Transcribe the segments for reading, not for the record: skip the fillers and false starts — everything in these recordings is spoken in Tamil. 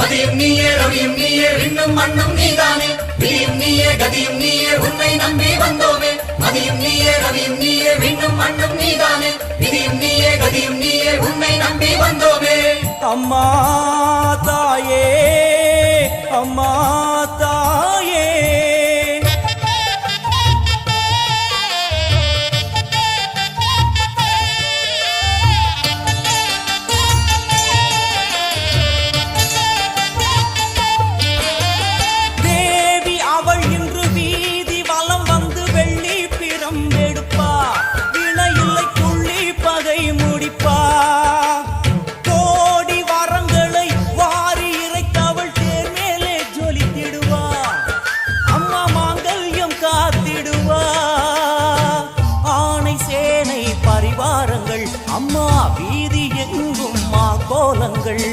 மதியும் நீயே ரவியும் நீயே விண்ணும் மண்ணும் நீதானே விதியும் நீயே கதியும் நீயே உன்னை நம்பி வந்தோமே மதியும் நீயே ரவியும் நீயே விண்ணும் மண்ணும் நீதானே விதியும் நீயே கதியும் நீயே உன்னை நம்பி வந்தோமே அம்மா தாயே அம்மா தாயே அம்மா வீதி எங்கும் கோலங்கள்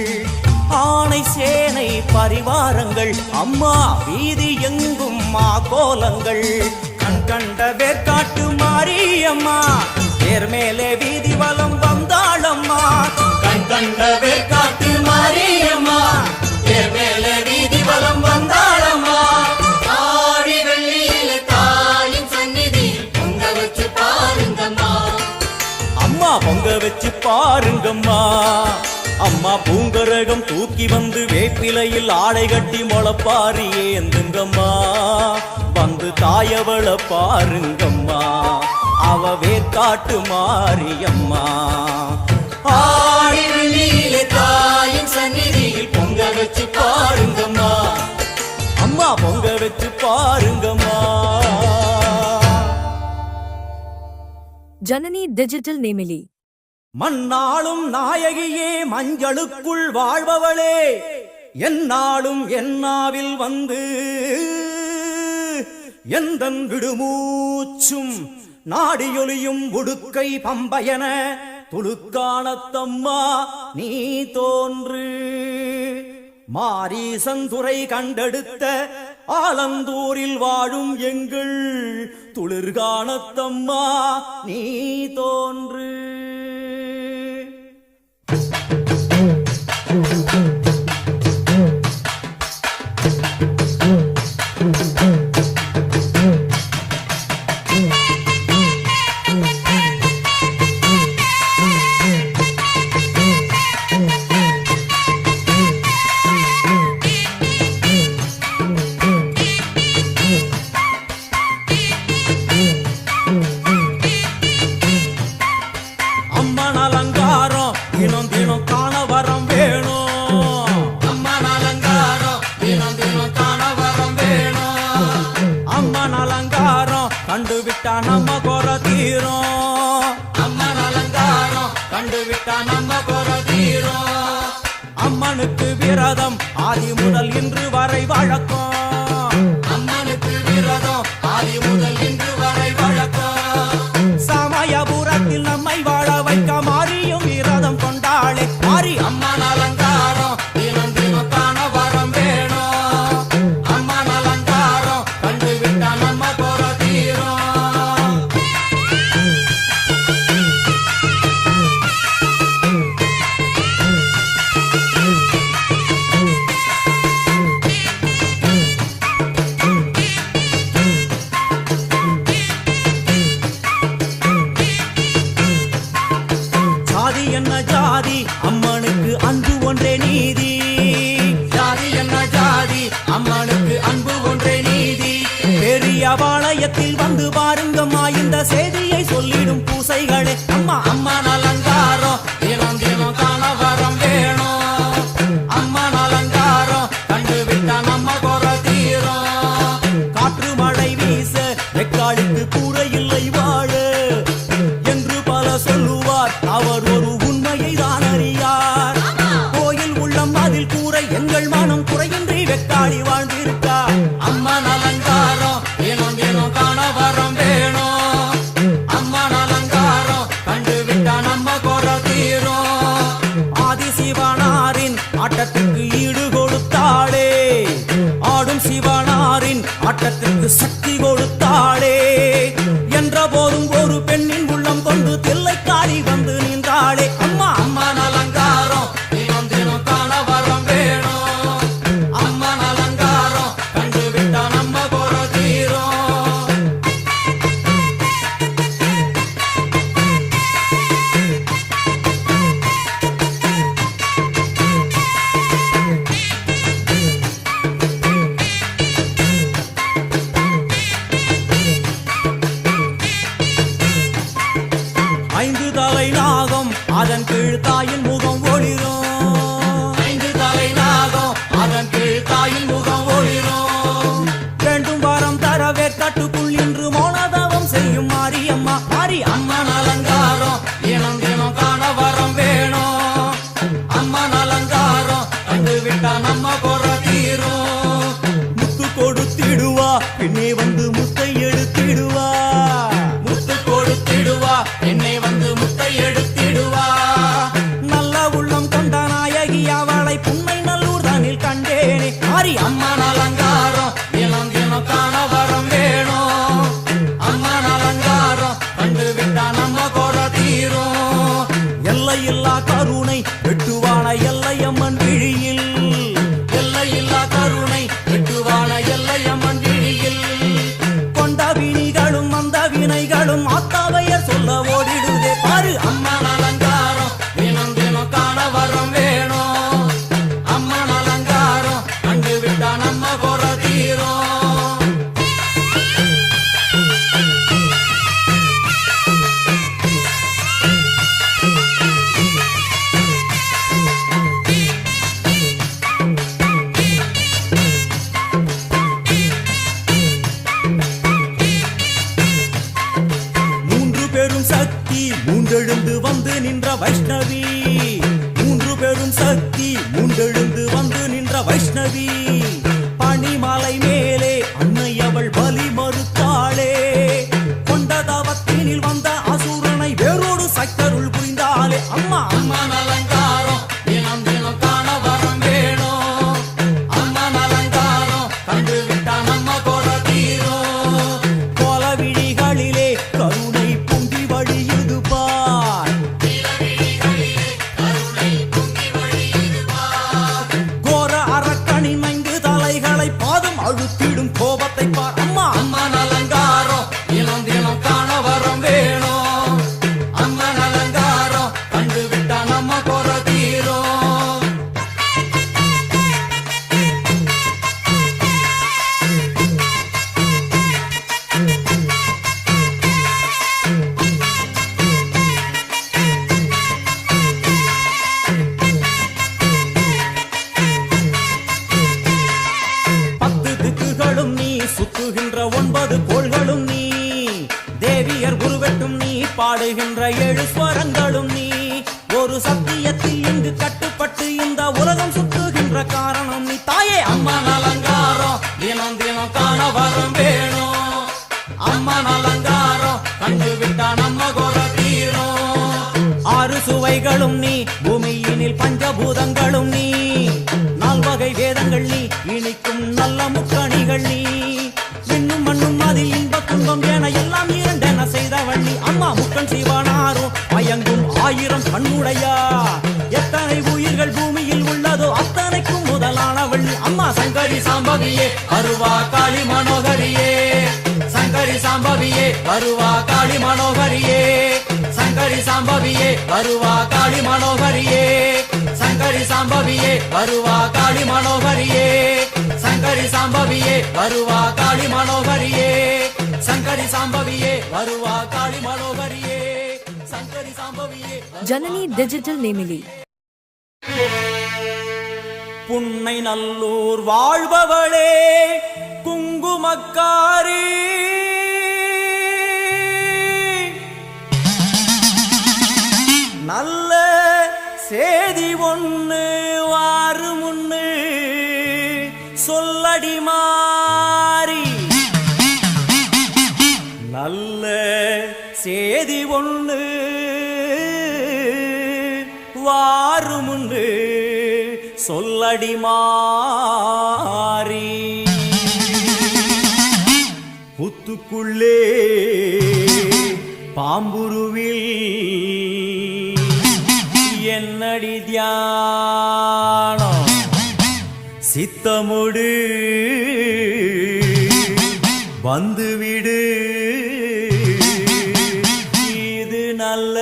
ஆணை சேனை பரிவாரங்கள் அம்மா வீதி எங்கும் கோலங்கள் கண் கண்ட வேற்காட்டு மாரியம்மா தேர் மேலே வீதி வலம் வந்தாளம்மா கண் கண்ட வேற்காட்டு மாரியம்மா தேர் மேலே வீதி வலம் வந்தாளம்மா ஆடி வெள்ளியில தாயின் சந்நிதி பொங்க வச்சு பாருங்கம்மா அம்மா பொங்க வச்சு பாருங்கம்மா அம்மா பூங்கரகம் தூக்கி வந்து வேப்பிலையில் ஆடை கட்டி முளப்பாரி ஏந்துங்கம்மா வந்து தாயவள பாருங்கம்மா அவ வேற்காட்டு மாரியம்மா ஆடி வெள்ளியில தாயின் சந்நிதியில் பொங்க வச்சு பாருங்கம்மா அம்மா பொங்க வச்சு பாருங்கம்மா ஜனனி டிஜிட்டல் நேமிலி மண்ணாளும் நாயகியே மஞ்சளுக்குள் வாழ்பவளே என்னாலும் என்னாவில் வந்து எந்தன் விடுமூச்சும் நாடியொலியும் உடுக்கை பம்பயன துளுக்கானத்தம்மா நீ தோன்று மாரீசந்துரை கண்டெடுத்த ஆலந்தூரில் வாழும் எங்கள் துளிர்கானத்தம்மா நீ தோன்று கண்டுவிட்டா நம்ம குற தீரும் அம்மன் அலங்காரம் கண்டுவிட்டா நம்ம குற தீரும் அம்மனுக்கு விரதம் ஆதி முதல் இன்று வரை வழக்கம் அம்மனுக்கு விரதம் ஆதி முதல் இன்று வரை வழக்கம் சமயபுரத்தில் நம்மை வாழ வைக்க மாறியும் விரதம் கொண்டாளே மாறி அம்மன் அலங்காரம் தினம் தினம் காண வரம் வேணும் அம்மன் அலங்காரம் கண்டுவிட்டா நம்ம குற என்ன ஜாதி அம்மனுக்கு அன்பு ஒன்றே நீதி ஜாதி என்ன ஜாதி அம்மனுக்கு அன்பு ஒன்றே நீதி பெரிய பாளையத்தில் வந்து பாருங்கம்மா இந்த செய்தியை சொல்லிடும் பூசைகளே அம்மா அம்மன் அலங்காரம் தினம் தினம் காண வரம் வேணும் அம்மன் அலங்காரம் கண்டுவிட்டா நம்ம குற தீரும் காற்று மழை வீச வெக்காளுக்கு கூட இல்லை வாழ என்று பல சொல்லுவார் அவர் ஒரு உண்மையை தான் அறியார் கோயில் உள்ளம் அதில் கூரை எங்கள் மனம் குறையின்றி வெக்காளி வாழ்ந்திருக்கார் அம்மன் அலங்காரம் தினம் தினம் காண வரம் வேணும் அம்மன் அலங்காரம் கண்டுவிட்டா நம்ம குற தீரும் ஆதிசிவனாரின் ஆட்டத்துக்கு ஈடு கொடுத்தாளே ஆடும் சிவனாரின் ஆட்டத்துக்கு சக்தி கொடுத்தாளே என்ற போதும் ஒரு பெண்ணின் உள்ளம் கொண்டு தில்லைக்காரி வந்து நின்றாளே அம்மா அம்மன் அலங்காரம் தினம் தினம் காண வரம் வேணும் அம்மன் அலங்காரம் கண்டு விட்டா நம்ம குறை தீரும். முத்து கொடுத்திடுவா பெண்ணே வந்து முத்தை எடுத்திடுவா. முத்து கொடுத்திடுவா பெண்ணே வந்து முத்தை எடுத்திடுவா. நல்ல உள்ளம் கொண்ட நாயகி அவளை புன்னை நல்லூர் தானில் கண்டேனே. மாறி அம்மன் அலங்காரம் தினம் தினம் காண வரம் வேணும். அம்மன் அலங்காரம் கண்டு விட்டா நம்ம குறை தீரும். எல்லையில்லா கருணை வெட்டுவான எல்லையம்மன் விழியில். எல்லையில்லா கருணை வெட்டுவான எல்லையம்மன் விழியில். கொண்ட வினிகளும் அந்த வினைகளும் ஆத்தாவையர் சொல்ல ஓடிடுதே. பாரு அம்மன் அலங்காரம் தினம் தினம் காண வரம் வேணும். அம்மன் அலங்காரம் கண்டு விட்டா நம்ம குறை தீரும். சக்தி மூன்றெழுந்து வந்து நின்ற வைஷ்ணவி. மூன்று பெரும் சக்தி மூன்றெழுந்து வந்து நின்ற வைஷ்ணவி. பனிமலை மேலே அன்னை அவள் பலி மறுத்தாளே. கொண்ட தவத்தினில் வந்த அசுரனை வேரோடு சக்கருள் புரிந்தாளே. அம்மா அம்மன் அலங்காரம் தினம் தினம் காண வரம் வேணும். அம்மன் அலங்காரம் கண்டு விட்டா நம்ம குறை தீரும். கோல விழிகளிலே கருணை பொங்கி வழியுது பார். கோர அரக்கனின் 5 தலைகளை பாதம் அழுத்திடும் கோபத்தை பார். அம்மா அம்மன் அலங்காரம் தினம் தினம் காண வரம் வேணும். அம்மன் அலங்காரம் கண்டு விட்டா நம்ம குறை தீரும். சுத்துகின்ற 9 கோள்களும் நீ. தேவியர் குருவெட்டும் நீ. பாடுகின்ற 7 ஸ்வரங்களும் நீ. ஒரு சத்தியத்தில் இங்கு கட்டுப்பட்டு இந்த உலகம் சுத்துகின்ற காரணம் நீ. தாயே அம்மன் அலங்காரம் தினம் தினம் காண வரம் வேணும். அம்மன் அலங்காரம் கண்டு விட்டா நம்ம குறை தீரும். 6 சுவைகளும் நீ. பூமியினில் பஞ்சபூதங்களும் நீ. 4 வகை வேதங்கள் நீ. இனிக்கும் நல்ல முக்கணிகள் நீ. இன்னும் மண்ணும் அதில் இன்ப துன்பம் என எல்லாம் இரண்டென செய்தவள் நீ. அம்மா முக்கன் சிவனாரும் மயங்கும் 1000 கண்ணுடையா. எத்தனை உயிர்கள் பூமியில் உள்ளதோ அத்தனைக்கும் முதலானவள் நீ. அம்மா சங்கரி சாம்பவியே வருவா காளி மனோகரியே. சங்கரி சாம்பவியே வருவா காளி மனோகரியே. சங்கரி சாம்பவியே வருவா காளி மனோகரியே. சங்கரி சாம்பவியே வருவா காளி மனோகரியே. சங்கரி சாம்பவியே வருவா காளி மனோகரியே. சங்கரி சாம்பவியே வருவா காளி மனோகரியே. சங்கரி சாம்பவியே. ஜனனி டிஜிட்டல் நேமிலி. புன்னை நல்லூர் வாழ்பவளே குங்குமக்காரி. நல்ல சேதி ஒண்ணு வாரு முன்னு சொல்லடி மாறி. நல்ல சேதி ஒண்ணு வாரு முன்னு சொல்லடி மாறி. புத்துக்குள்ளே பாம்புருவில் என்னடி தியானம் சித்தமுடு வந்துவிடு. இது நல்ல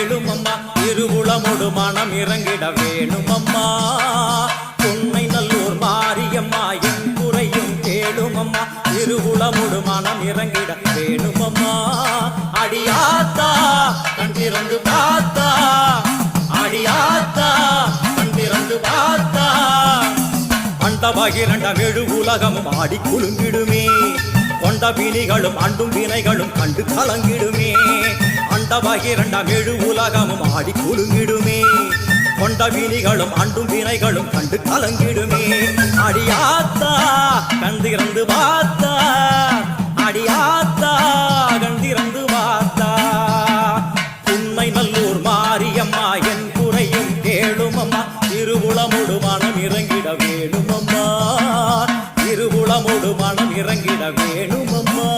கேளும் அம்மா திருவுளமொடு மனம் இறங்கிட வேணும் அம்மா உன்னை நல்லூர் மாரியம்மா என் குறையும் கேளும் அம்மா திருவுளமொடு மனம் இறங்கிட வேணும் அம்மா அடியாத்தா கண் திறந்து பார்த்தா அடியாத்தா கண் திறந்து பார்த்தா அண்டபகிரண்டம் எழு உலகமும் ஆடி குலுங்கிடுமே கொண்ட வினிகளும் அண்டும் வினைகளும் கண்டு கலங்கிடுமே அண்டபகிரண்டம் எழு உலகமும் ஆடி குலுங்கிடுமே கொண்ட வினிகளும் அண்டும் வினைகளும் கண்டு கலங்கிடுமே அடியாத்தா கண் திறந்து பார்த்தா அடியாத்தா கண் திறந்து பார்த்தா உன்னை நல்லூர் மாரியம்மா என் குறையும் கேளும் அம்மா திருவுளமொடு மனம் இறங்கிட வேணும் அம்மா திருவுளமொடு மனம் இறங்கிட வேணும் அம்மா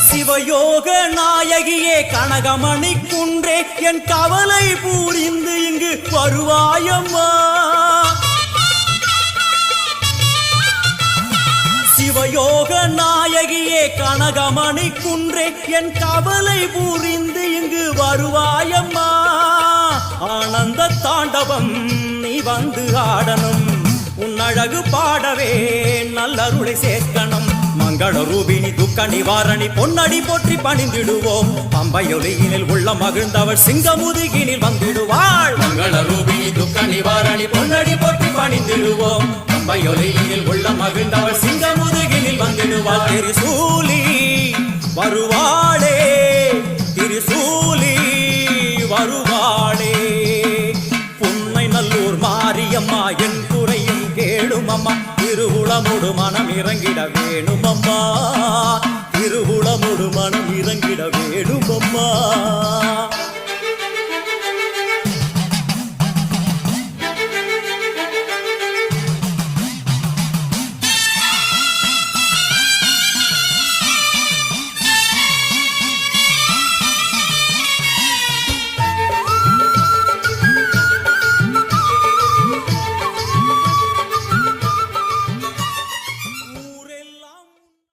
சிவயோக நாயகியே கனகமணி குன்றே என் கவலை பூரிந்து இங்கு வருவாயம்மா சிவயோக நாயகியே கனகமணி குன்றே என் கவலை பூரிந்து இங்கு வருவாயம்மா ஆனந்த தாண்டவம் நீ வந்து ஆடணும் உன் அழகு பாடவே நல்லருளை சேர்க்கணும் மங்கள ரூபினி துக்க நிவாரணி பொன்னடி போற்றி பணிந்திடுவோம் பம்பையொலியினில் உள்ள மகிழ்ந்தவள் சிங்கமுதுகினில் வந்திடுவாள் மங்கள ரூபினி துக்க நிவாரணி பொன்னடி போற்றி பணிந்திடுவோம் பம்பையொலியினில் உள்ள மகிழ்ந்தவள் சிங்கமுதுகினில் வந்திடுவாள் திரிசூலி வருவாளே திரிசூலி வருவாளே உன்னை நல்லூர் மாரியம்மா என் குறையும் கேளும் அம்மா திருவுளமொடு மனம் இறங்கிட வேணும் அம்மா திருவுளமொடு மனம் இறங்கிட வேணும் அம்மா